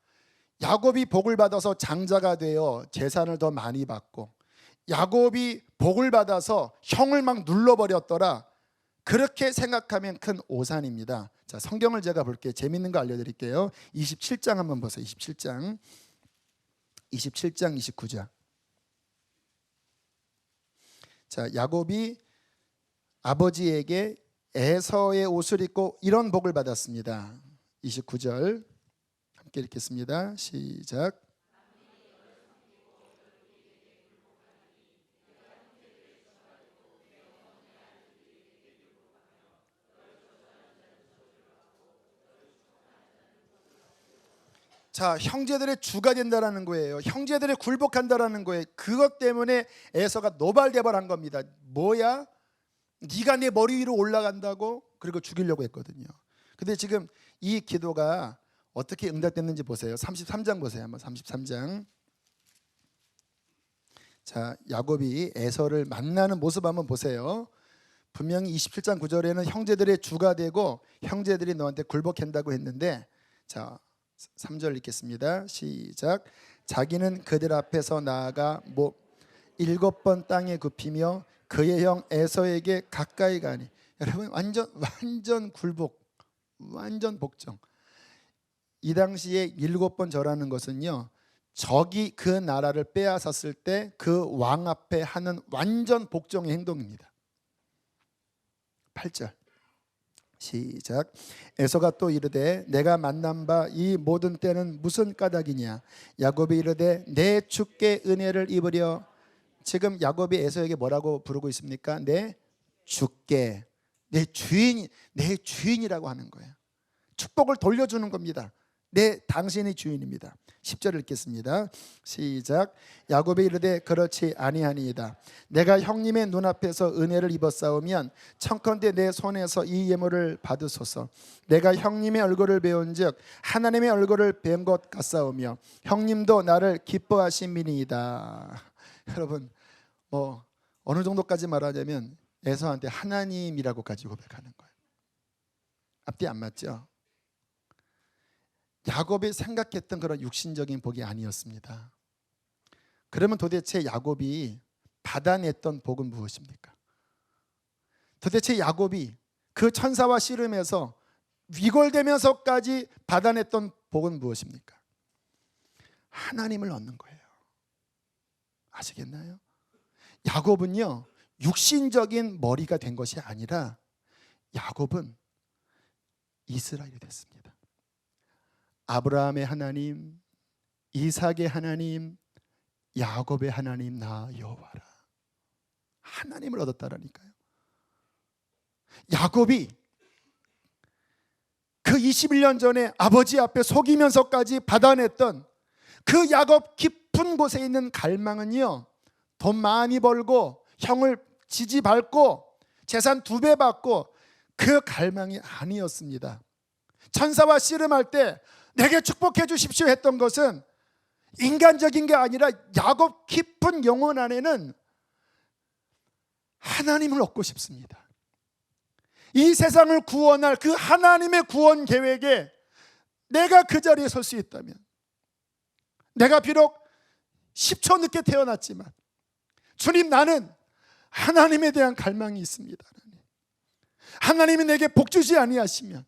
야곱이 복을 받아서 장자가 되어 재산을 더 많이 받고, 야곱이 복을 받아서 형을 막 눌러버렸더라, 그렇게 생각하면 큰 오산입니다. 자, 성경을 제가 볼게요. 재밌는 거 알려드릴게요. 27장 한번 보세요. 27장 29절. 자, 야곱이 아버지에게 에서의 옷을 입고 이런 복을 받았습니다. 29절 함께 읽겠습니다. 시작. 자, 형제들의 주가 된다라는 거예요. 형제들의 굴복한다라는 거예요. 그것 때문에 에서가 노발대발한 겁니다. 뭐야? 네가 내 머리 위로 올라간다고? 그리고 죽이려고 했거든요. 근데 지금 이 기도가 어떻게 응답됐는지 보세요. 33장 보세요. 한번 33장. 자, 야곱이 에서를 만나는 모습 한번 보세요. 분명히 27장 9절에는 형제들의 주가 되고 형제들이 너한테 굴복한다고 했는데, 자, 3절 읽겠습니다. 시작. 자기는 그들 앞에서 나아가 7번 땅에 굽히며 그의 형 에서에게 가까이 가니. 여러분, 완전 굴복, 완전 복종. 이 당시에 7번 절하는 것은요, 적이 그 나라를 빼앗았을 때 그 왕 앞에 하는 완전 복종의 행동입니다. 8절 시작. 에서가 또 이르되 내가 만난 바 이 모든 때는 무슨 까닭이냐. 야곱이 이르되 내 주께 은혜를 입으려. 지금 야곱이 에서에게 뭐라고 부르고 있습니까? 내 주께, 내 주인이라고 하는 거예요. 축복을 돌려주는 겁니다. 당신이 주인입니다. 10절 읽겠습니다. 시작. 야곱이 이르되 그렇지 아니하니이다. 내가 형님의 눈앞에서 은혜를 입었사오면 청컨대 내 손에서 이 예물을 받으소서. 내가 형님의 얼굴을 배운즉 하나님의 얼굴을 뵌 것 같사오며 형님도 나를 기뻐하심이니이다. 여러분, 어느 정도까지 말하자면 에서한테 하나님이라고까지 고백하는 거예요. 앞뒤 안 맞죠? 야곱이 생각했던 그런 육신적인 복이 아니었습니다. 그러면 도대체 야곱이 받아냈던 복은 무엇입니까? 도대체 야곱이 그 천사와 씨름해서 위골되면서까지 받아냈던 복은 무엇입니까? 하나님을 얻는 거예요. 아시겠나요? 야곱은요, 육신적인 머리가 된 것이 아니라 야곱은 이스라엘이 됐습니다. 아브라함의 하나님, 이삭의 하나님, 야곱의 하나님 나 여호와라. 하나님을 얻었다라니까요. 야곱이 그 21년 전에 아버지 앞에 속이면서까지 받아냈던 그 야곱 깊은 곳에 있는 갈망은요, 돈 많이 벌고 형을 지지밟고 재산 2배 받고 그 갈망이 아니었습니다. 천사와 씨름할 때 내게 축복해 주십시오 했던 것은 인간적인 게 아니라 야곱 깊은 영혼 안에는 하나님을 얻고 싶습니다. 이 세상을 구원할 그 하나님의 구원 계획에 내가 그 자리에 설 수 있다면, 내가 비록 10초 늦게 태어났지만 주님, 나는 하나님에 대한 갈망이 있습니다. 하나님이 내게 복 주지 아니하시면,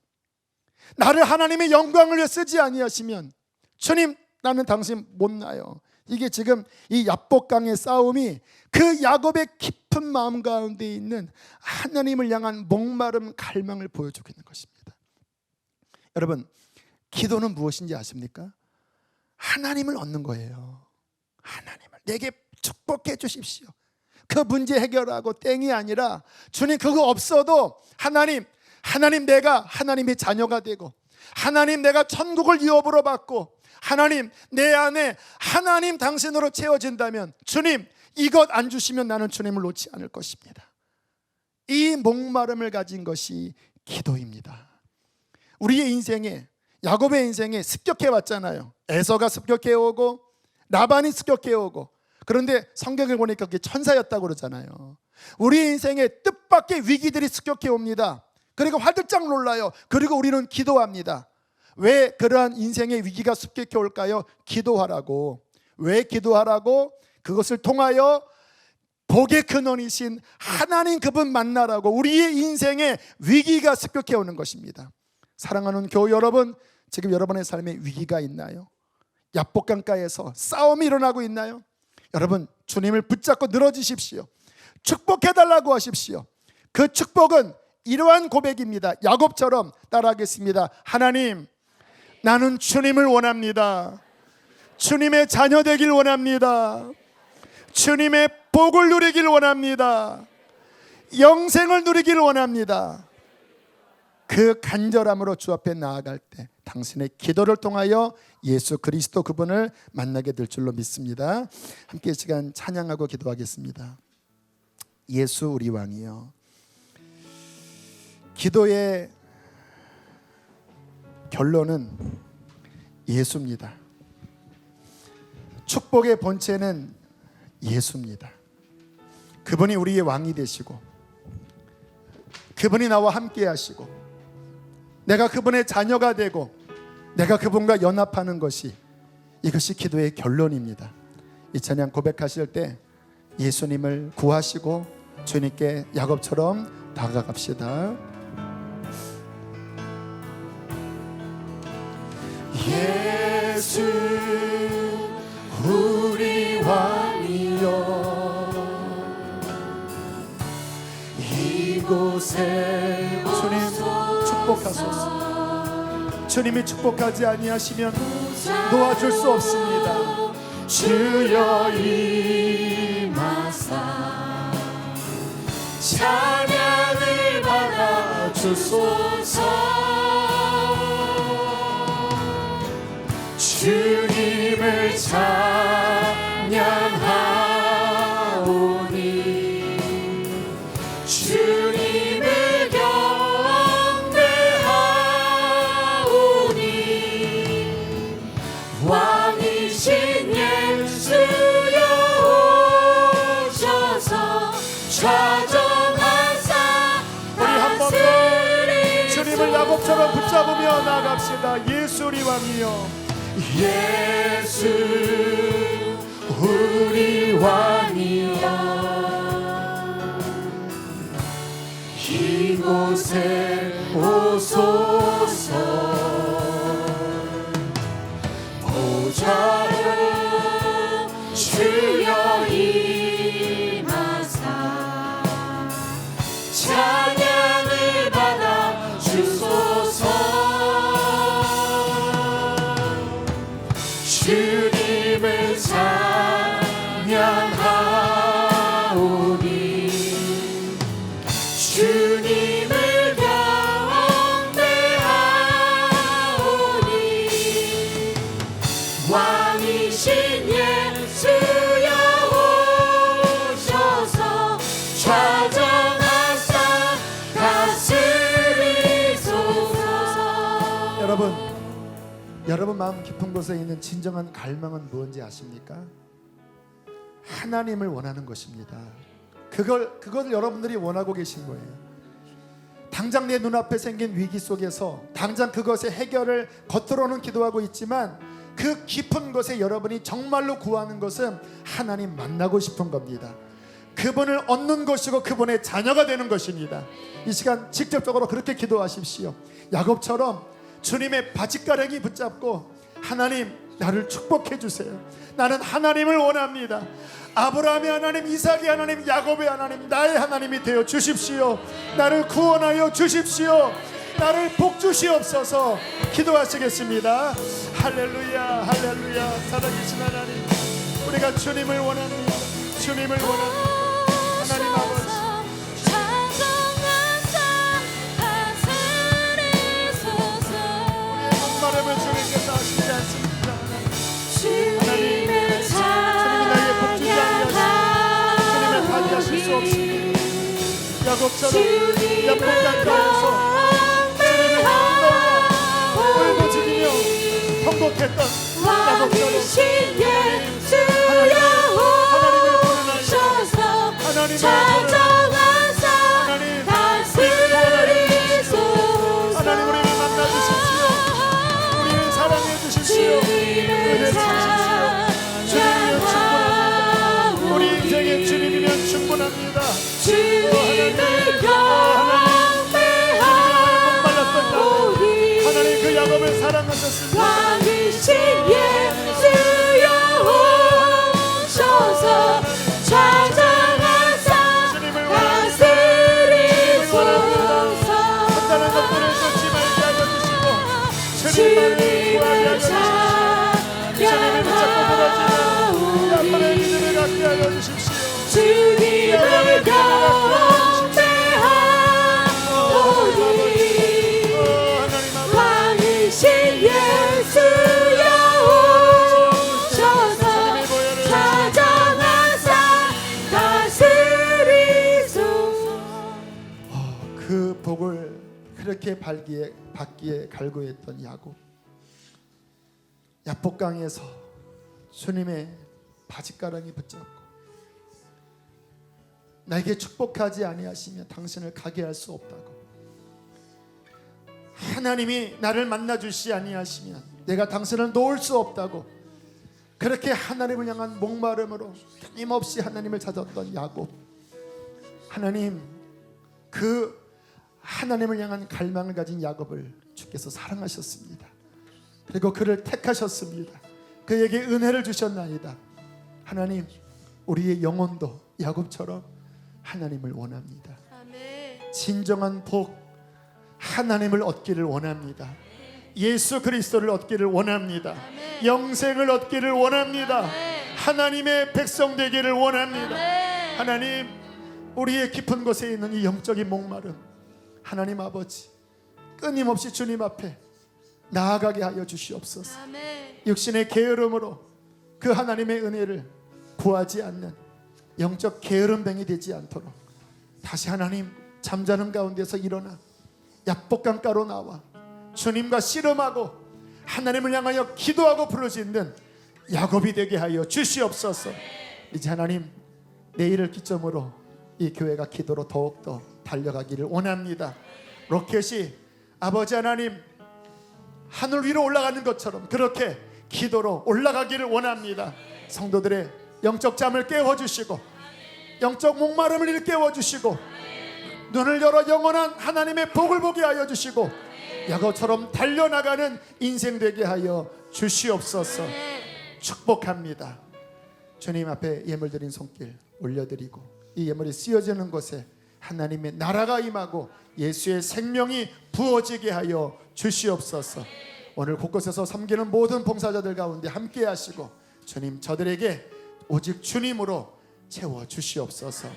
나를 하나님의 영광을 위해 쓰지 아니하시면 주님, 나는 당신 못 나요. 이게 지금 이 야복강의 싸움이 그 야곱의 깊은 마음 가운데 있는 하나님을 향한 목마름 갈망을 보여주고 있는 것입니다. 여러분, 기도는 무엇인지 아십니까? 하나님을 얻는 거예요. 하나님을 내게 축복해 주십시오. 그 문제 해결하고 땡이 아니라 주님, 그거 없어도 하나님 하나님, 내가 하나님의 자녀가 되고, 하나님, 내가 천국을 유업으로 받고, 하나님, 내 안에 하나님 당신으로 채워진다면, 주님, 이것 안 주시면 나는 주님을 놓지 않을 것입니다. 이 목마름을 가진 것이 기도입니다. 우리의 인생에, 야곱의 인생에 습격해 왔잖아요. 에서가 습격해 오고 라반이 습격해 오고. 그런데 성경을 보니까 그게 천사였다고 그러잖아요. 우리의 인생에 뜻밖의 위기들이 습격해 옵니다. 그리고 화들짝 놀라요. 그리고 우리는 기도합니다. 왜 그러한 인생의 위기가 습격해 올까요? 기도하라고. 왜 기도하라고? 그것을 통하여 복의 근원이신 하나님, 그분 만나라고. 우리의 인생에 위기가 습격해 오는 것입니다. 사랑하는 교우 여러분, 지금 여러분의 삶에 위기가 있나요? 야복강가에서 싸움이 일어나고 있나요? 여러분, 주님을 붙잡고 늘어지십시오. 축복해달라고 하십시오. 그 축복은 이러한 고백입니다. 야곱처럼 따라하겠습니다. 하나님, 나는 주님을 원합니다. 주님의 자녀 되길 원합니다. 주님의 복을 누리길 원합니다. 영생을 누리길 원합니다. 그 간절함으로 주 앞에 나아갈 때 당신의 기도를 통하여 예수 그리스도 그분을 만나게 될 줄로 믿습니다. 함께 이 시간 찬양하고 기도하겠습니다. 예수 우리 왕이여, 기도의 결론은 예수입니다. 축복의 본체는 예수입니다. 그분이 우리의 왕이 되시고, 그분이 나와 함께 하시고, 내가 그분의 자녀가 되고, 내가 그분과 연합하는 것이, 이것이 기도의 결론입니다. 이 찬양 고백하실 때 예수님을 구하시고 주님께 야곱처럼 다가갑시다. 예수 우리 왕이여, 이곳에 주님 축복하소서. 주님이 축복하지 아니하시면 도와줄 수 없습니다. 주여 임하사 찬양을 받아 주소서. 주님을 찬양하오니 주님을 경배하오니 왕이신 예수여 오셔서 좌정하사 우리 한 번 더 주님을 야곱처럼 붙잡으며 나갑시다. 예수 우리 왕이여, 예수 우리 왕이여, 이곳에 오소서. 보좌로 주여 임하사 찬양을 받아 주소서. 주님을 찬양하오니 주님을 경배하오니 왕이신 예수여 오셔서 좌정하사 다스리소서. 여러분 마음 깊은 곳에 있는 진정한 갈망은 무엇인지 아십니까? 하나님을 원하는 것입니다. 그걸 여러분들이 원하고 계신 거예요. 당장 내 눈앞에 생긴 위기 속에서 당장 그것의 해결을 겉으로는 기도하고 있지만 그 깊은 곳에 여러분이 정말로 구하는 것은 하나님 만나고 싶은 겁니다. 그분을 얻는 것이고 그분의 자녀가 되는 것입니다. 이 시간 직접적으로 그렇게 기도하십시오. 야곱처럼 주님의 바짓가랑이 붙잡고 하나님, 나를 축복해 주세요. 나는 하나님을 원합니다. 아브라함의 하나님, 이삭의 하나님, 야곱의 하나님, 나의 하나님이 되어 주십시오. 나를 구원하여 주십시오. 나를 복 주시옵소서. 기도하시겠습니다. 할렐루야, 할렐루야. 살아계신 하나님, 우리가 주님을 원합니다. 주님을 원합니다. 하나님 아버지, 없습니다. 야곱처럼 야곱강가에서 주님의 행동과 울부짖으며 통곡했던 야곱처럼 하나님을 보내나이다. 하나님을 찾아가사 하나님 다스리소서. 하나님 우리를 만나주십시오. 우리를 사랑해 주십시오. 은혜 주십시오. 주님이면 충분합니다. 우리 인생에 주님이면 충분합니다. 주님을 경배하오니 하나님 그 야곱을 사랑하셨습니다. 왕이신 예수여 오셔서 찾아가사 다스리소서. 한다는 것들을 놓지 말게 하여 주시고 주님만을 구하게 하여 주시고 주님을 붙잡고 부러지는 약간의 믿음을 갖게 하여 주십시오. 주님을 경배하오니 왕이신 예수여 오셔서 찾아가사 다스리소서. 그 복을 그렇게 받기에 갈구했던 야곱, 야복강에서 주님의 바짓가랑이 붙잡고 나에게 축복하지 아니하시면 당신을 가게 할 수 없다고, 하나님이 나를 만나주시 아니하시면 내가 당신을 놓을 수 없다고, 그렇게 하나님을 향한 목마름으로 끊임없이 하나님을 찾았던 야곱, 하나님 그 하나님을 향한 갈망을 가진 야곱을 주께서 사랑하셨습니다. 그리고 그를 택하셨습니다. 그에게 은혜를 주셨나이다. 하나님 우리의 영혼도 야곱처럼 하나님을 원합니다. 진정한 복 하나님을 얻기를 원합니다. 예수 그리스도를 얻기를 원합니다. 영생을 얻기를 원합니다. 하나님의 백성 되기를 원합니다. 하나님 우리의 깊은 곳에 있는 이 영적인 목마름, 하나님 아버지 끊임없이 주님 앞에 나아가게 하여 주시옵소서. 육신의 게으름으로 그 하나님의 은혜를 구하지 않는 영적 게으름뱅이 되지 않도록 다시 하나님 잠자는 가운데서 일어나 야복강가로 나와 주님과 씨름하고 하나님을 향하여 기도하고 부르짖는 야곱이 되게 하여 주시옵소서. 이제 하나님 내일을 기점으로 이 교회가 기도로 더욱더 달려가기를 원합니다. 로켓이 아버지 하나님 하늘 위로 올라가는 것처럼 그렇게 기도로 올라가기를 원합니다. 성도들의 영적 잠을 깨워주시고 영적 목마름을 일깨워주시고 눈을 열어 영원한 하나님의 복을 보게 하여 주시고 야곱처럼 달려나가는 인생 되게 하여 주시옵소서. 축복합니다. 주님 앞에 예물 드린 손길 올려드리고 이 예물이 쓰여지는 곳에 하나님의 나라가 임하고 예수의 생명이 부어지게 하여 주시옵소서. 오늘 곳곳에서 섬기는 모든 봉사자들 가운데 함께 하시고 주님 저들에게 오직 주님으로 채워 주시옵소서.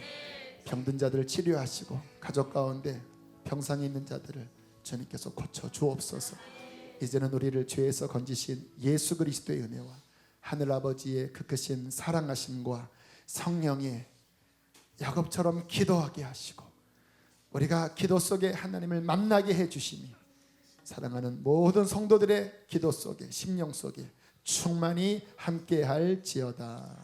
병든 자들을 치료하시고 가족 가운데 병상에 있는 자들을 주님께서 고쳐 주옵소서. 이제는 우리를 죄에서 건지신 예수 그리스도의 은혜와 하늘 아버지의 그 크신 사랑하심과 성령의 야곱처럼 기도하게 하시고 우리가 기도 속에 하나님을 만나게 해주시니 사랑하는 모든 성도들의 기도 속에 심령 속에 충만히 함께할지어다.